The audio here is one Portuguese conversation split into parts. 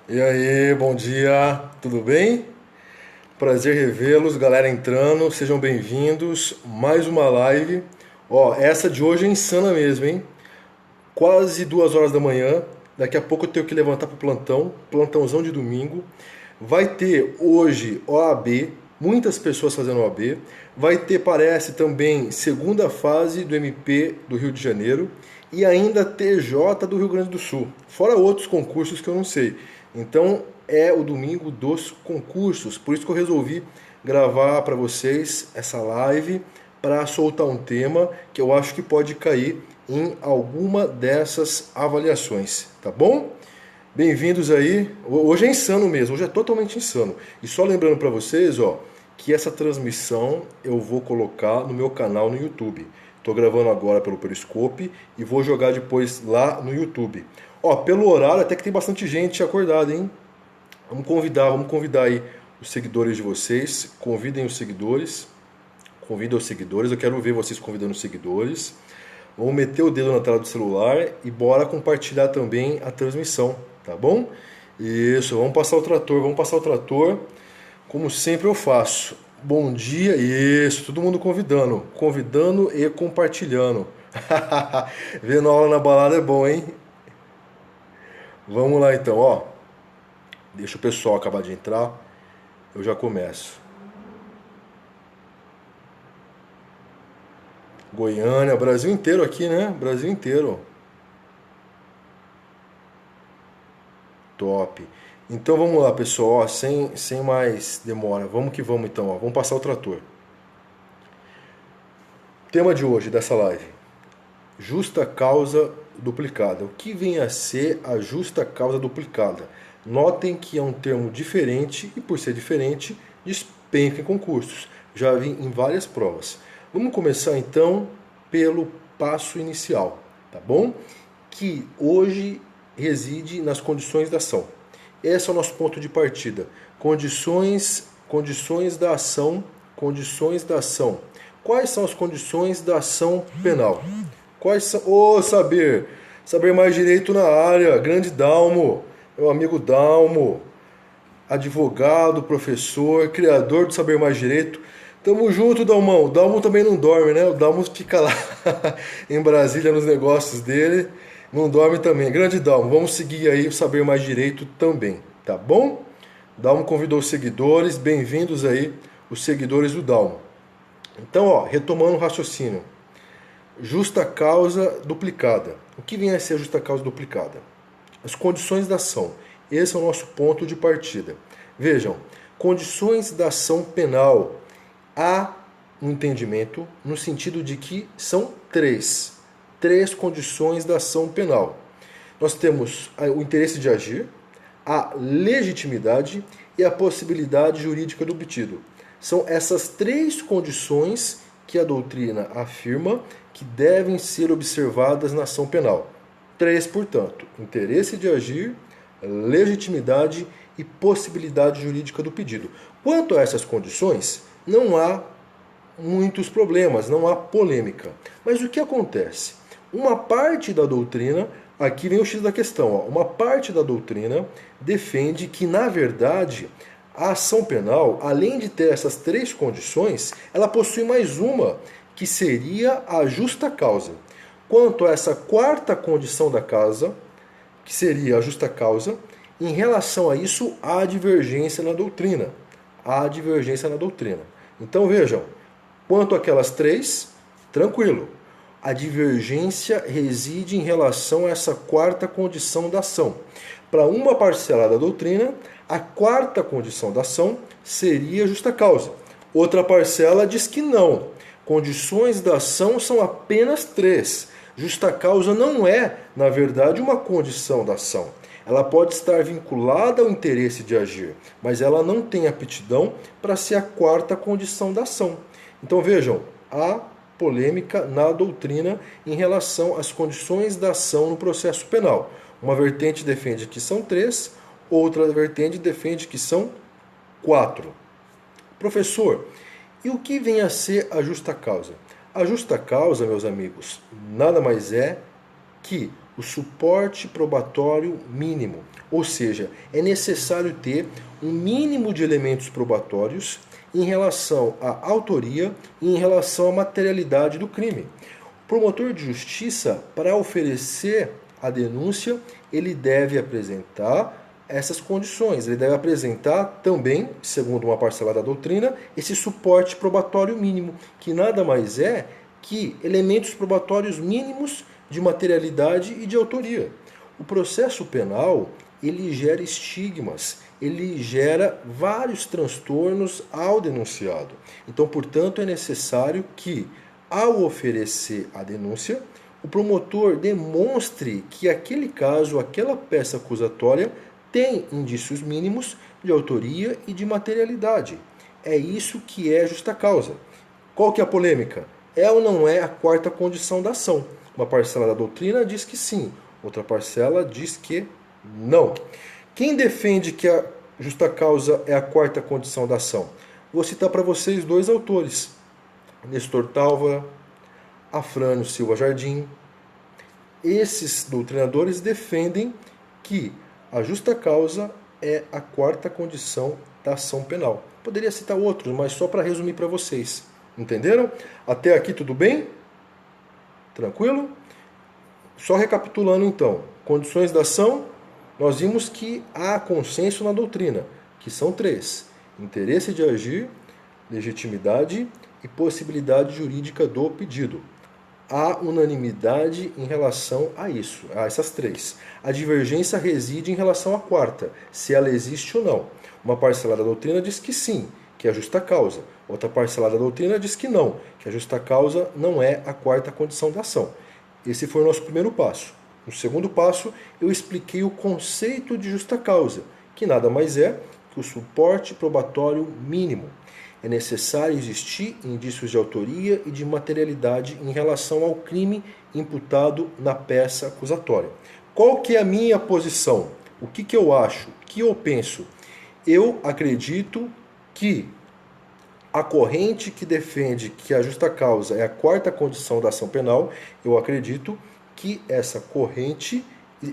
E aí, bom dia, tudo bem? Prazer revê-los, galera entrando, sejam bem-vindos. Mais uma live. Ó, essa de hoje é insana mesmo, hein? Quase 2 horas da manhã. Daqui a pouco eu tenho que levantar pro plantão, plantãozão de domingo. Vai ter hoje OAB, muitas pessoas fazendo OAB. Vai ter, parece, também segunda fase do MP do Rio de Janeiro e ainda TJ do Rio Grande do Sul, fora outros concursos que eu não sei. Então é o domingo dos concursos, por isso que eu resolvi gravar para vocês essa live para soltar um tema que eu acho que pode cair em alguma dessas avaliações, tá bom? Bem-vindos aí. Hoje é insano mesmo, hoje é totalmente insano. E só lembrando para vocês, ó, que essa transmissão eu vou colocar no meu canal no YouTube. Estou gravando agora pelo Periscope e vou jogar depois lá no YouTube. Ó, pelo horário até que tem bastante gente acordada, hein? Vamos convidar aí os seguidores de vocês. Convidem os seguidores. Eu quero ver vocês convidando os seguidores. Vamos meter o dedo na tela do celular e bora compartilhar também a transmissão, tá bom? Isso, vamos passar o trator, como sempre eu faço. Bom dia, isso, todo mundo convidando e compartilhando. Vendo aula na balada é bom, hein? Vamos lá então, ó. Deixa o pessoal acabar de entrar, eu já começo. Goiânia, Brasil inteiro aqui, né? Brasil inteiro. Top. Então vamos lá, pessoal, ó, sem mais demora. Vamos que vamos então, ó. Vamos passar o trator. Tema de hoje dessa live: justa causa duplicada. O que vem a ser a justa causa duplicada? Notem que é um termo diferente e, por ser diferente, despenca em concursos. Já vi em várias provas. Vamos começar então pelo passo inicial, tá bom? Que hoje reside nas condições da ação. Esse é o nosso ponto de partida. Condições da ação, condições da ação. Quais são as condições da ação penal? Quais são? Ô, saber mais direito na área, grande Dalmo, meu amigo Dalmo, advogado, professor, criador do Saber Mais Direito. Tamo junto, Dalmão. O Dalmo também não dorme, né? O Dalmo fica lá em Brasília nos negócios dele. Não dorme também. Grande Dalmo, vamos seguir aí o Saber Mais Direito também, tá bom? Dalmo convidou os seguidores, bem-vindos aí os seguidores do Dalmo. Então, ó, retomando o raciocínio. Justa causa duplicada. O que vem a ser a justa causa duplicada? As condições da ação. Esse é o nosso ponto de partida. Vejam, condições da ação penal. Há um entendimento no sentido de que são três condições da ação penal. Nós temos o interesse de agir, a legitimidade e a possibilidade jurídica do pedido. São essas três condições que a doutrina afirma que devem ser observadas na ação penal. Três, portanto: interesse de agir, legitimidade e possibilidade jurídica do pedido. Quanto a essas condições, não há muitos problemas, não há polêmica. Mas o que acontece? Uma parte da doutrina, aqui vem o X da questão, ó, uma parte da doutrina defende que, na verdade, a ação penal, além de ter essas três condições, ela possui mais uma, que seria a justa causa. Quanto a essa quarta condição da causa, que seria a justa causa, em relação a isso, há divergência na doutrina. Há divergência na doutrina. Então vejam, quanto àquelas três, tranquilo. A divergência reside em relação a essa quarta condição da ação. Para uma parcela da doutrina, a quarta condição da ação seria justa causa. Outra parcela diz que não. Condições da ação são apenas três. Justa causa não é, na verdade, uma condição da ação. Ela pode estar vinculada ao interesse de agir, mas ela não tem aptidão para ser a quarta condição da ação. Então vejam, há polêmica na doutrina em relação às condições da ação no processo penal. Uma vertente defende que são três, outra vertente defende que são quatro. Professor, e o que vem a ser a justa causa? A justa causa, meus amigos, nada mais é que o suporte probatório mínimo. Ou seja, é necessário ter um mínimo de elementos probatórios em relação à autoria e em relação à materialidade do crime. O promotor de justiça, para oferecer a denúncia, ele deve apresentar essas condições. Ele deve apresentar também, segundo uma parcela da doutrina, esse suporte probatório mínimo, que nada mais é que elementos probatórios mínimos de materialidade e de autoria. O processo penal, ele gera estigmas, ele gera vários transtornos ao denunciado. Então, portanto, é necessário que, ao oferecer a denúncia, o promotor demonstre que aquele caso, aquela peça acusatória, tem indícios mínimos de autoria e de materialidade. É isso que é justa causa. Qual que é a polêmica? É ou não é a quarta condição da ação? Uma parcela da doutrina diz que sim, outra parcela diz que não. Quem defende que a justa causa é a quarta condição da ação? Vou citar para vocês dois autores. Nestor Tálvora, Afrânio Silva Jardim. Esses doutrinadores defendem que a justa causa é a quarta condição da ação penal. Poderia citar outros, mas só para resumir para vocês. Entenderam? Até aqui tudo bem? Tranquilo? Só recapitulando então. Condições da ação, nós vimos que há consenso na doutrina, que são três: interesse de agir, legitimidade e possibilidade jurídica do pedido. Há unanimidade em relação a isso, a essas três. A divergência reside em relação à quarta, se ela existe ou não. Uma parcela da doutrina diz que sim, que é a justa causa. Outra parcela da doutrina diz que não, que a justa causa não é a quarta condição da ação. Esse foi o nosso primeiro passo. No segundo passo, eu expliquei o conceito de justa causa, que nada mais é que o suporte probatório mínimo. É necessário existir indícios de autoria e de materialidade em relação ao crime imputado na peça acusatória. Qual que é a minha posição? O que eu acho? O que eu penso? Eu acredito que a corrente que defende que a justa causa é a quarta condição da ação penal, eu acredito que essa corrente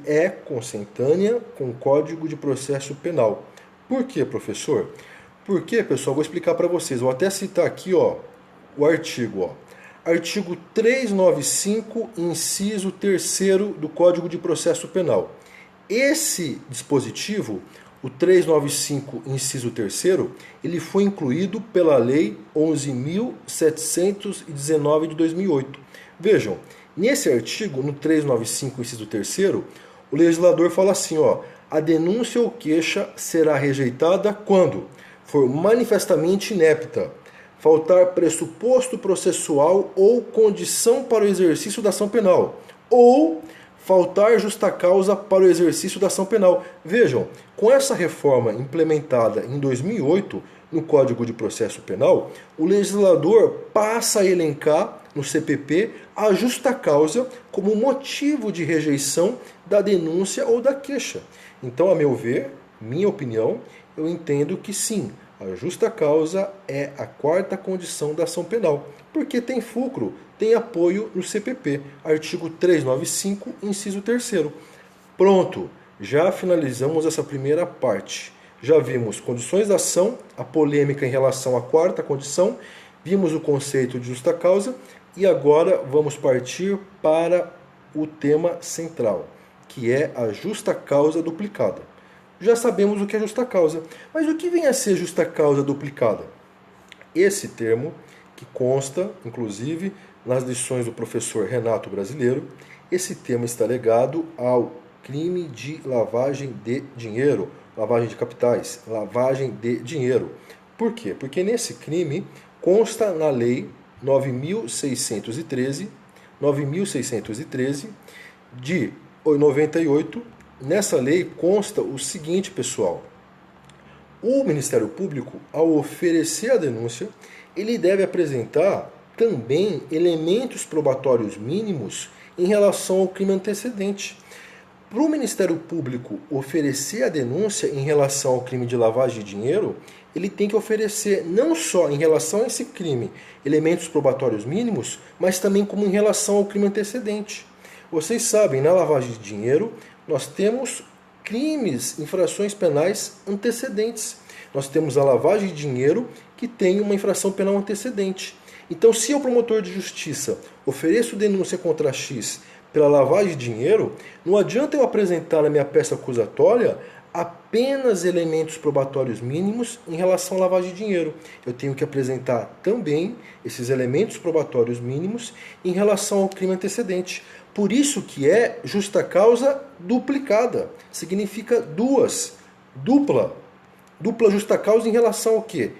é consentânea com o Código de Processo Penal. Por quê, professor? Porque, pessoal, vou explicar para vocês. Vou até citar aqui, o artigo. Artigo 395, inciso 3º do Código de Processo Penal. Esse dispositivo, o 395, inciso 3º, ele foi incluído pela Lei 11.719 de 2008. Vejam, nesse artigo, no 395, inciso 3º, o legislador fala assim, a denúncia ou queixa será rejeitada quando for manifestamente inepta, faltar pressuposto processual ou condição para o exercício da ação penal, ou faltar justa causa para o exercício da ação penal. Vejam, com essa reforma implementada em 2008 no Código de Processo Penal, o legislador passa a elencar no CPP a justa causa como motivo de rejeição da denúncia ou da queixa. Então, a meu ver, minha opinião, eu entendo que sim, a justa causa é a quarta condição da ação penal, porque tem fulcro, tem apoio no CPP, artigo 395, inciso 3º. Pronto, já finalizamos essa primeira parte. Já vimos condições da ação, a polêmica em relação à quarta condição, vimos o conceito de justa causa e agora vamos partir para o tema central, que é a justa causa duplicada. Já sabemos o que é justa causa, mas o que vem a ser justa causa duplicada? Esse termo, que consta, inclusive, nas lições do professor Renato Brasileiro, esse termo está ligado ao crime de lavagem de dinheiro, lavagem de capitais, lavagem de dinheiro. Por quê? Porque nesse crime consta na lei 9.613 de 98. Nessa lei consta o seguinte, pessoal: o Ministério Público, ao oferecer a denúncia, ele deve apresentar também elementos probatórios mínimos em relação ao crime antecedente. Para o Ministério Público oferecer a denúncia em relação ao crime de lavagem de dinheiro, ele tem que oferecer não só em relação a esse crime elementos probatórios mínimos, mas também como em relação ao crime antecedente. Vocês sabem, na lavagem de dinheiro, nós temos crimes, infrações penais antecedentes. Nós temos a lavagem de dinheiro que tem uma infração penal antecedente. Então, se eu, promotor de justiça, ofereço denúncia contra X pela lavagem de dinheiro, não adianta eu apresentar na minha peça acusatória apenas elementos probatórios mínimos em relação à lavagem de dinheiro. Eu tenho que apresentar também esses elementos probatórios mínimos em relação ao crime antecedente. Por isso que é justa causa duplicada. Significa duas. Dupla. Dupla justa causa em relação ao quê?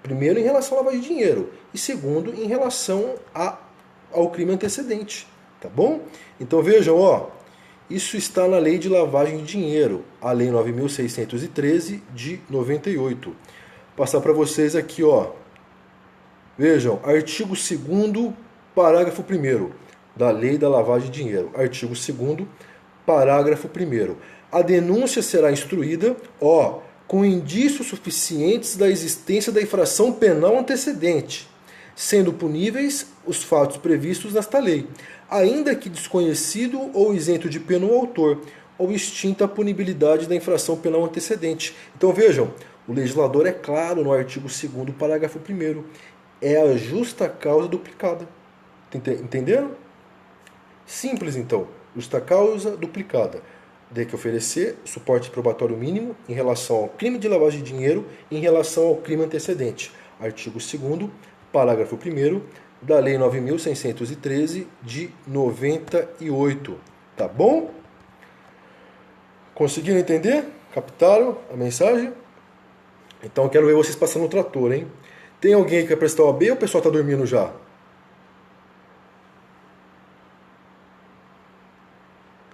Primeiro, em relação à lavagem de dinheiro. E segundo, em relação ao crime antecedente. Tá bom? Então vejam, ó. Isso está na Lei de Lavagem de Dinheiro, a Lei 9.613 de 98. Vou passar para vocês aqui, ó. Vejam, artigo 2º, parágrafo 1º da Lei da Lavagem de Dinheiro. Artigo 2º, parágrafo 1º. A denúncia será instruída, ó, com indícios suficientes da existência da infração penal antecedente, sendo puníveis os fatos previstos nesta lei, ainda que desconhecido ou isento de pena o autor, ou extinta a punibilidade da infração penal antecedente. Então vejam, o legislador é claro no artigo 2º, parágrafo 1º. É a justa causa duplicada. Entenderam? Simples então. Justa causa duplicada. Tem que oferecer suporte probatório mínimo em relação ao crime de lavagem de dinheiro e em relação ao crime antecedente. Artigo 2º, parágrafo 1º da Lei 9.613 de 98. Tá bom? Conseguiram entender? Captaram a mensagem? Então eu quero ver vocês passando o trator, hein? Tem alguém que quer prestar OAB ou o pessoal está dormindo já?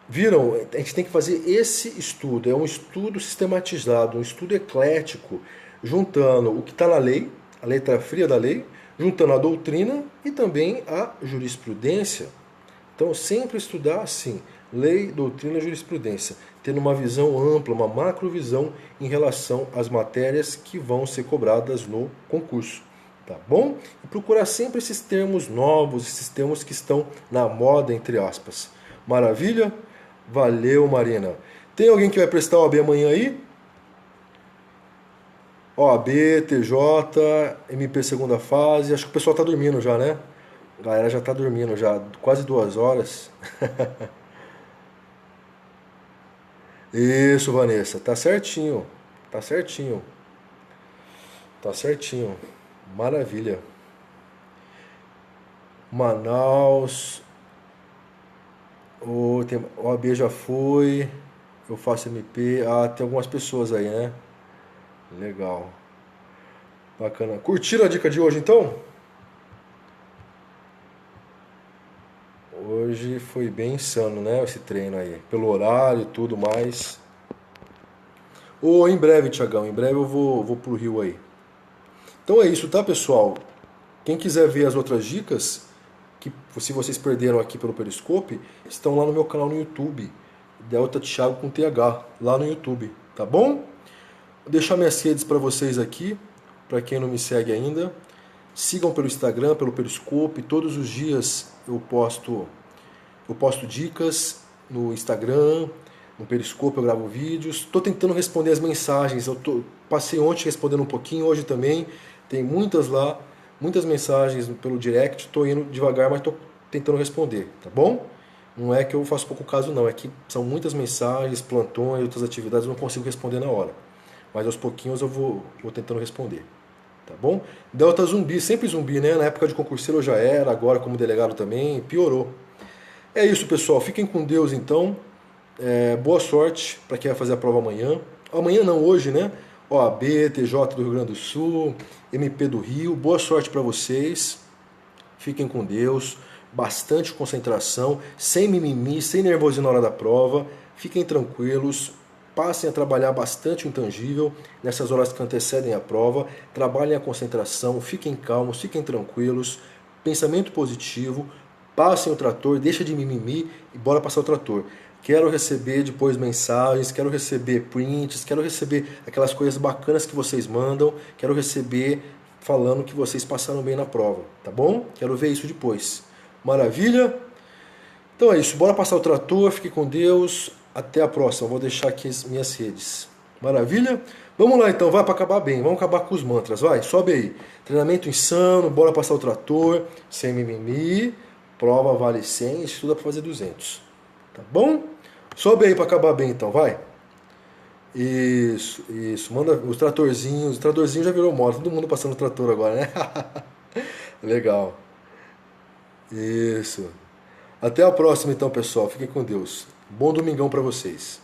Viram? A gente tem que fazer esse estudo. É um estudo sistematizado, um estudo eclético, juntando o que está na lei, a letra fria da lei, juntando a doutrina e também a jurisprudência. Então, sempre estudar assim, lei, doutrina e jurisprudência, tendo uma visão ampla, uma macrovisão em relação às matérias que vão ser cobradas no concurso. Tá bom? E procurar sempre esses termos novos, esses termos que estão na moda, entre aspas. Maravilha? Valeu, Marina. Tem alguém que vai prestar OAB amanhã aí? OAB, TJ, MP segunda fase. Acho que o pessoal tá dormindo já, né? A galera já tá dormindo já, quase 2 horas. Isso, Vanessa, tá certinho. Tá certinho. Tá certinho. Maravilha. Manaus. O OAB já foi. Eu faço MP. Ah, tem algumas pessoas aí, né? Legal. Bacana. Curtiram a dica de hoje, então? Hoje foi bem insano, né? Esse treino aí. Pelo horário e tudo mais. Em breve, Tiagão. Em breve eu vou pro Rio aí. Então é isso, tá, pessoal? Quem quiser ver as outras dicas, que se vocês perderam aqui pelo Periscope, estão lá no meu canal no YouTube. Delta Thiago com TH, lá no YouTube. Tá bom? Vou deixar minhas redes para vocês aqui, para quem não me segue ainda. Sigam pelo Instagram, pelo Periscope. Todos os dias eu posto dicas no Instagram, no Periscope eu gravo vídeos. Estou tentando responder as mensagens. Passei ontem respondendo um pouquinho, hoje também. Tem muitas lá, muitas mensagens pelo direct. Estou indo devagar, mas estou tentando responder, tá bom? Não é que eu faço pouco caso não, é que são muitas mensagens, plantões, outras atividades, eu não consigo responder na hora. Mas aos pouquinhos eu vou tentando responder. Tá bom? Delta zumbi, sempre zumbi, né? Na época de concurseiro eu já era, agora como delegado também, piorou. É isso, pessoal. Fiquem com Deus, então. Boa sorte para quem vai fazer a prova amanhã. Amanhã não, hoje, né? OAB, TJ do Rio Grande do Sul, MP do Rio. Boa sorte para vocês. Fiquem com Deus. Bastante concentração, sem mimimi, sem nervosismo na hora da prova. Fiquem tranquilos. Passem a trabalhar bastante o intangível nessas horas que antecedem a prova. Trabalhem a concentração, fiquem calmos, fiquem tranquilos. Pensamento positivo. Passem o trator, deixa de mimimi e bora passar o trator. Quero receber depois mensagens, quero receber prints, quero receber aquelas coisas bacanas que vocês mandam. Quero receber falando que vocês passaram bem na prova, tá bom? Quero ver isso depois. Maravilha? Então é isso, bora passar o trator, fique com Deus, até a próxima, vou deixar aqui as minhas redes. Maravilha? Vamos lá então, vai para acabar bem, vamos acabar com os mantras, vai, sobe aí. Treinamento insano, bora passar o trator, sem mimimi, prova vale 100, estuda para fazer 200. Tá bom? Sobe aí para acabar bem então, vai. Isso, manda os tratorzinhos, o tratorzinho já virou moda, todo mundo passando trator agora, né? Legal. Isso. Até a próxima então, pessoal. Fiquem com Deus. Bom domingão para vocês.